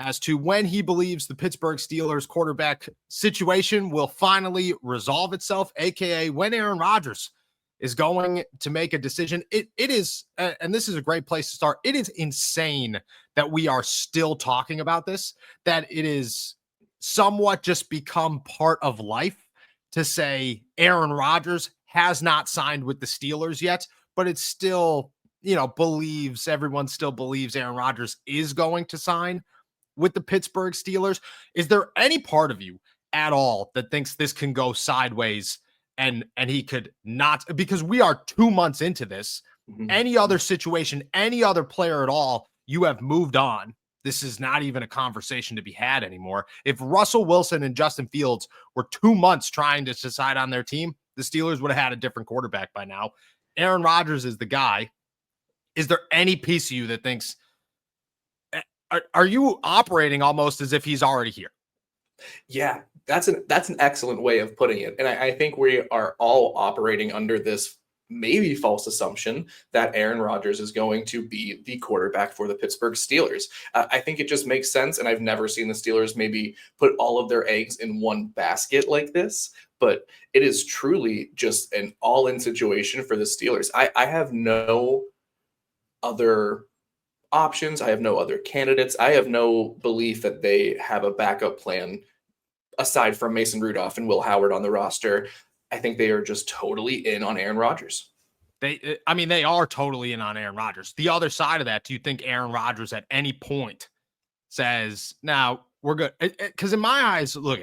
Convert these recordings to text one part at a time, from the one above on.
as to when he believes the Pittsburgh Steelers quarterback situation will finally resolve itself, aka when Aaron Rodgers is going to make a decision. It is, and this is a great place to start. It is insane that we are still talking about this, that it is somewhat just become part of life to say Aaron Rodgers has not signed with the Steelers yet, but it's still, everyone still believes Aaron Rodgers is going to sign with the Pittsburgh Steelers. Is there any part of you at all that thinks this can go sideways and he could not, because we are 2 months into this? Any other situation, any other player at all, you have moved on. This is not even a conversation to be had anymore. If Russell Wilson and Justin Fields were 2 months trying to decide on their team, the Steelers would have had a different quarterback by now. Aaron Rodgers is the guy. Is there any piece of you that thinks, are you operating almost as if he's already here? Yeah, that's an excellent way of putting it. And I think we are all operating under this maybe false assumption that Aaron Rodgers is going to be the quarterback for the Pittsburgh Steelers. I think it just makes sense. And I've never seen the Steelers maybe put all of their eggs in one basket like this, but it is truly just an all-in situation for the Steelers. I have no other options. I have no other candidates. I have no belief that they have a backup plan aside from Mason Rudolph and Will Howard on the roster. I think they are just totally in on Aaron Rodgers. They are totally in on Aaron Rodgers. The other side of that, do you think Aaron Rodgers at any point says, now we're good? Because in my eyes, look,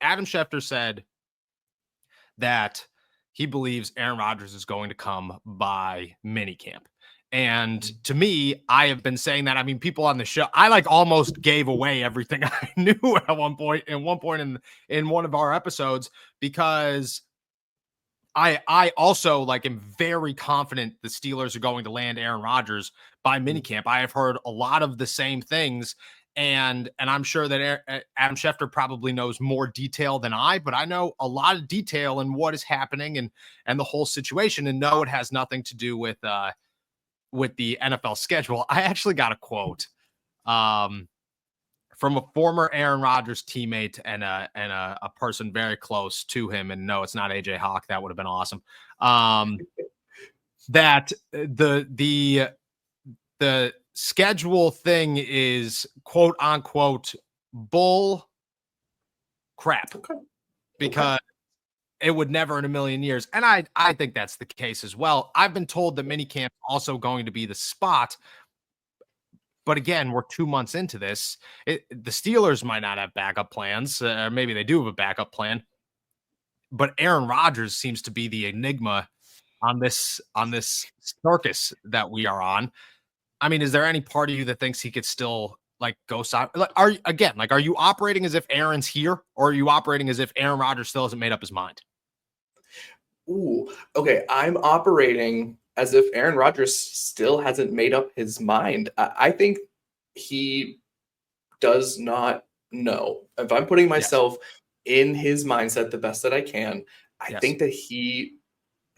Adam Schefter said that he believes Aaron Rodgers is going to come by minicamp. And to me, I have been saying that. I mean, people on the show, I almost gave away everything I knew at one point in one of our episodes, because I also am very confident the Steelers are going to land Aaron Rodgers by minicamp. I have heard a lot of the same things, and I'm sure that Adam Schefter probably knows more detail than I, but I know a lot of detail in what is happening and the whole situation, and no, it has nothing to do with the NFL schedule. I actually got a quote from a former Aaron Rodgers teammate and a person very close to him. And no, it's not AJ Hawk. That would have been awesome. That the schedule thing is quote unquote bull crap, because it would never in a million years. And I think that's the case as well. I've been told that minicamp also going to be the spot. But again, we're 2 months into this. The Steelers might not have backup plans. Or maybe they do have a backup plan. But Aaron Rodgers seems to be the enigma on this circus that we are on. I mean, is there any part of you that thinks he could still go side? Are you operating as if Aaron's here, or are you operating as if Aaron Rodgers still hasn't made up his mind? Ooh, okay. I'm operating as if Aaron Rodgers still hasn't made up his mind. I think he does not know. If I'm putting myself in his mindset the best that I can, I think that he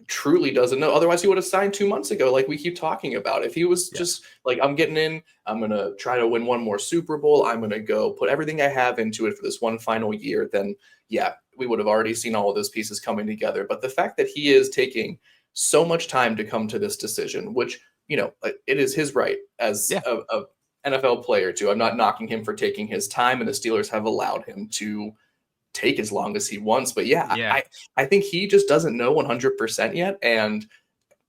truly doesn't know. Otherwise, he would have signed 2 months ago, like we keep talking about. If he was just I'm getting in, I'm going to try to win one more Super Bowl, I'm going to go put everything I have into it for this one final year, then we would have already seen all of those pieces coming together. But the fact that he is taking so much time to come to this decision, which, it is his right as a NFL player to. I'm not knocking him for taking his time, and the Steelers have allowed him to take as long as he wants. But I think he just doesn't know 100% yet. And,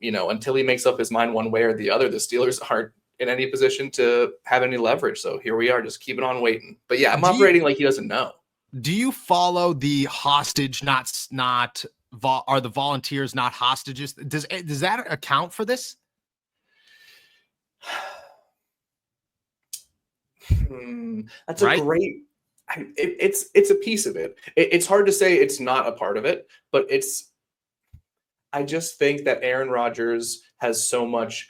until he makes up his mind one way or the other, the Steelers aren't in any position to have any leverage. So here we are, just keeping on waiting. But I'm operating like he doesn't know. Do you follow the hostage, are the volunteers not hostages? Does that account for this? That's a great. It's a piece of it. It's hard to say it's not a part of it, but I just think that Aaron Rodgers has so much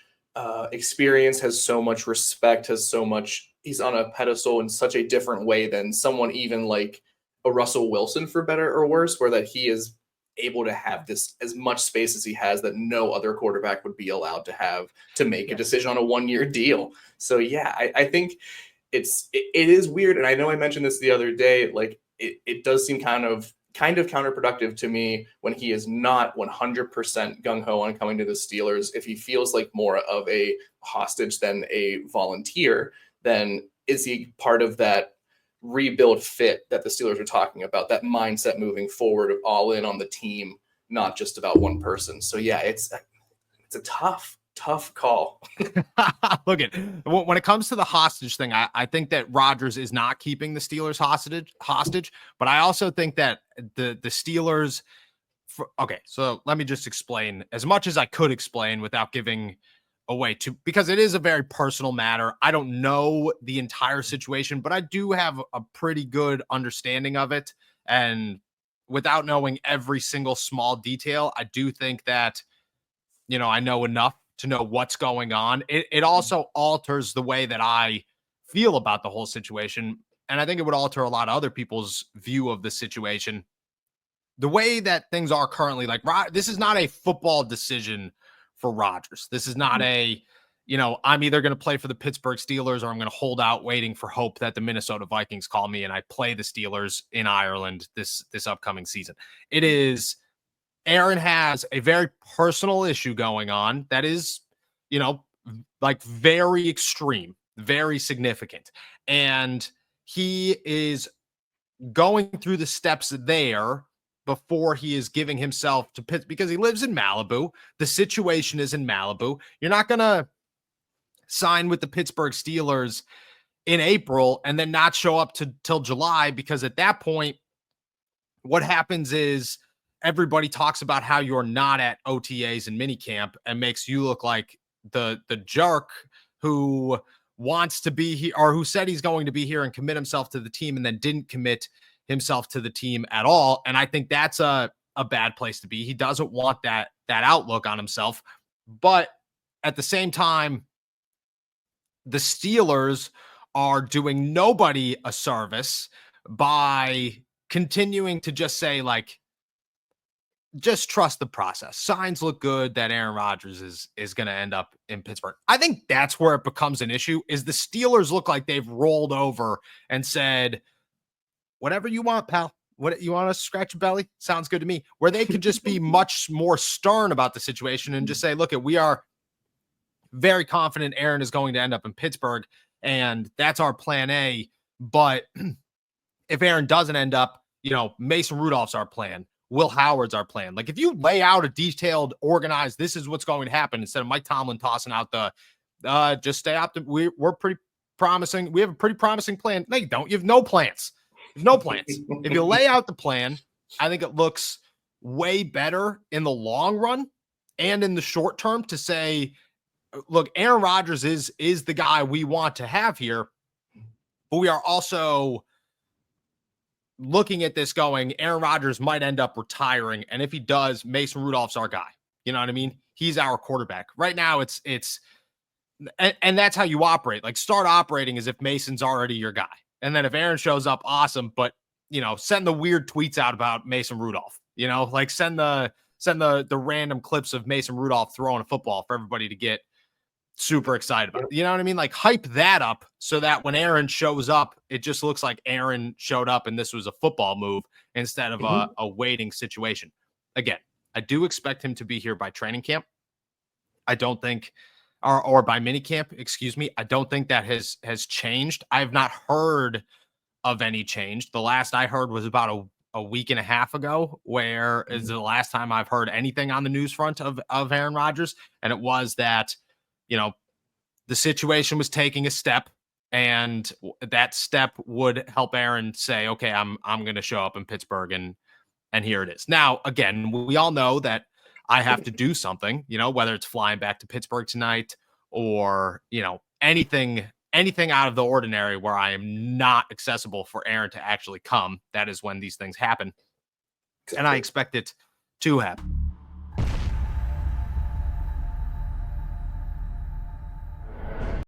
experience, has so much respect, he's on a pedestal in such a different way than someone even like a Russell Wilson, for better or worse, where that he is able to have this as much space as he has that no other quarterback would be allowed to have to make a decision on a 1-year deal. So I think it is weird. And I know I mentioned this the other day, like it does seem kind of counterproductive to me when he is not 100% gung-ho on coming to the Steelers. If he feels like more of a hostage than a volunteer, then is he part of that rebuild fit that the Steelers are talking about, that mindset moving forward of all in on the team, not just about one person? So yeah, it's a tough call. Look at when it comes to the hostage thing, I think that Rodgers is not keeping the Steelers hostage, but I also think that the Steelers. Okay, so let me just explain as much as I could explain without giving away too, because it is a very personal matter. I don't know the entire situation, but I do have a pretty good understanding of it, and without knowing every single small detail, I do think that I know enough to know what's going on. It also alters the way that I feel about the whole situation. And I think it would alter a lot of other people's view of the situation. The way that things are currently, like, this is not a football decision for Rodgers. This is not I'm either going to play for the Pittsburgh Steelers or I'm going to hold out waiting for hope that the Minnesota Vikings call me and I play the Steelers in Ireland this upcoming season. It is, Aaron has a very personal issue going on that is, like very extreme, very significant. And he is going through the steps there before he is giving himself to Pitt, because he lives in Malibu. The situation is in Malibu. You're not going to sign with the Pittsburgh Steelers in April and then not show up till July, because at that point, what happens is everybody talks about how you're not at OTAs and minicamp and makes you look like the jerk who wants to be here, or who said he's going to be here and commit himself to the team and then didn't commit himself to the team at all. And I think that's a bad place to be. He doesn't want that outlook on himself. But at the same time, the Steelers are doing nobody a service by continuing to just say, like, just trust the process. Signs look good that Aaron Rodgers is going to end up in Pittsburgh. I think that's where it becomes an issue, is the Steelers look like they've rolled over and said, whatever you want, pal. What you want to scratch your belly? Sounds good to me. Where they could just be much more stern about the situation and just say, look, we are very confident Aaron is going to end up in Pittsburgh, and that's our plan A. But if Aaron doesn't end up, Mason Rudolph's our plan. Will Howard's our plan. Like, if you lay out a detailed, organized, this is what's going to happen, instead of Mike Tomlin tossing out the just stay up. We're pretty promising. We have a pretty promising plan. No, you don't. You have no plans. There's no plans. If you lay out the plan, I think it looks way better in the long run and in the short term to say, look, Aaron Rodgers is the guy we want to have here, but we are also looking at this going, Aaron Rodgers might end up retiring. And if he does, Mason Rudolph's our guy. You know what I mean? He's our quarterback. Right now, it's and that's how you operate. Like, start operating as if Mason's already your guy. And then if Aaron shows up, awesome. But, send the weird tweets out about Mason Rudolph, like send the random clips of Mason Rudolph throwing a football for everybody to get super excited about. You know what I mean? Like, hype that up so that when Aaron shows up, it just looks like Aaron showed up and this was a football move instead of a waiting situation. Again, I do expect him to be here by training camp. I don't think, or by minicamp, excuse me. I don't think that has changed. I have not heard of any change. The last I heard was about a week and a half ago, where is the last time I've heard anything on the news front of Aaron Rodgers. And it was that, the situation was taking a step, and that step would help Aaron say, okay, I'm going to show up in Pittsburgh, and here it is. Now, again, we all know that I have to do something, whether it's flying back to Pittsburgh tonight or, anything out of the ordinary where I am not accessible for Aaron to actually come. That is when these things happen. And I expect it to happen.